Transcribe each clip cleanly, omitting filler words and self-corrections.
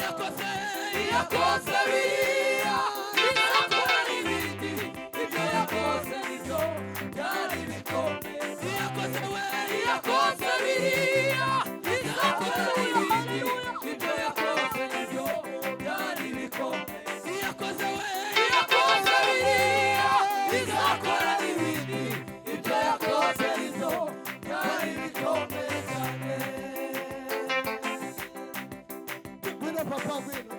yakoze biriya izakora n'ibindi ibyo yakoze nibyo byari bikomeye yakoze biriya izakora n'ibindi ibyo yakoze nibyo byari bikomeye yakoze biriya izakora n'ibindi ibyo yakoze nibyo byari bikomeye cyane. Ngwino papa ngwino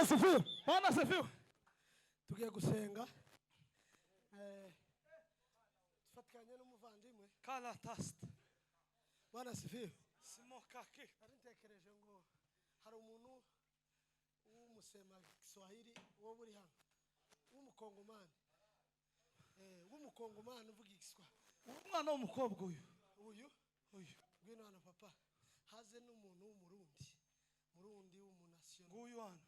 asifiwe. Bwana asifiwe. Tugiye gusenga. Tufatikanye n'umuvandimwe. Kala tast. Bwana asifiwe. Simo kake. Ntekereje ngo hari umuntu w'umusema Kiswahili wo buri hano. W'umukongomani. W'umukongomani uvuga Igiswahili. Umwana w'umukobwa uyu. Uyu. Ngwino hano papa. Haze n'umuntu w'umurundi. Murundi w'umunasiyonali. Nguyu hano.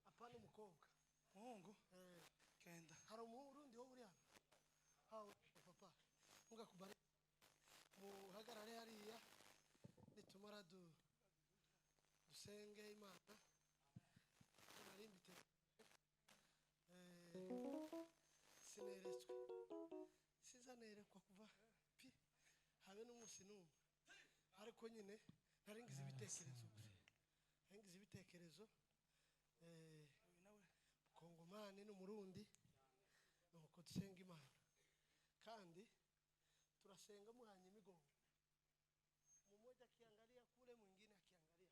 Apana umukobwa. Muhungu. Kenda. Hari umurundi wo buri hano. Hawo papa. Unga kubare. Muhagarare hariya. Nitumara dusenge Imana. Tunarimbite. Sineretswe. Sizanerekwa kuva pi. Habe n'umunsi n'umwe. Ariko nyine naringize ibitekerezo. Naringize ibitekerezo. Kongomani n'umurundi. Nuko dusenga Imana. Kandi turasenga muhanye imigongo. Mmoja akiangalia kule mwingine akiangalia kule.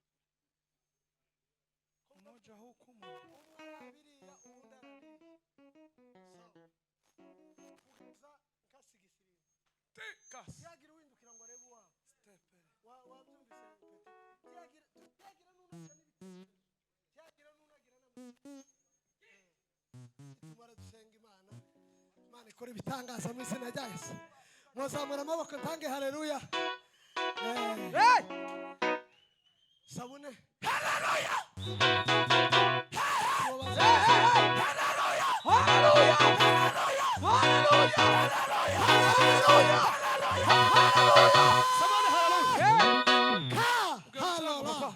Mmoja huku Umwabiriya uwudarariye. Sawa. Ukiza nkasigisirira. Tekas. Yagira windukira ngo arebe wawe. Stepere. Wabyumvise pete. Yagira nunasa n'ibitekerezo. Yagira nunagira n'amashyaka. Tumara dusenga Imana. Imana ikora ibitangaza mu izina rya Yesu. Muzamura amaboko ntange haleluya. Sabune. Haleluya. Haleluya.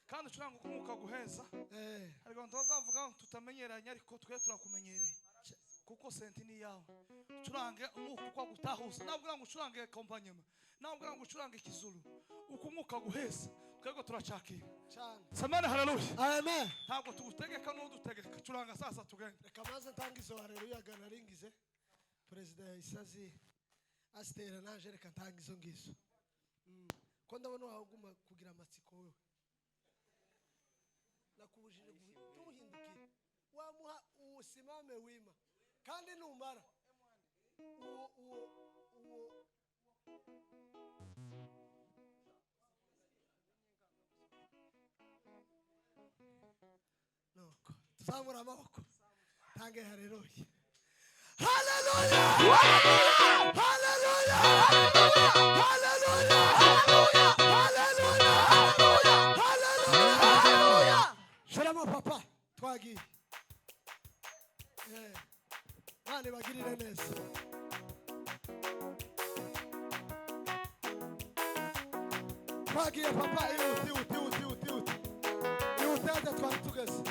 Kandi ucuranga ukumuka guheza. Ariko ntozavuga tutamenyeranye ariko twe turakumenyereye. Kuko senti ni yawe. Ucurange umuka kwa gutahuza. Nabwira ngo ucurange kompanyema. Nabwira ngo ucurange ikizulu. Ukumuka guheza. Twego turacakira. Samana haleluya. Amen. Ntabwo tugutegeka n'udutegeka. Curanga sasa tugende. Reka maze ntangizo haleluya ganaringize. President Isazi Astera naje reka ntangizo ngizo. Ko ndabona waguma kugira amatsiko wewe. Nakubujije tuhindukire. Wamuha usimame wima. Kandi numara. Nuko tuzamura amaboko. Tange haleluya. Haleluya. Haleluya. Haleluya. Haleluya. Haleluya. Haleluya. Haleluya. Shalom papa. Twagi. Mane bagirire neza. Twagiye papa uti. Yutaza twari tugeze.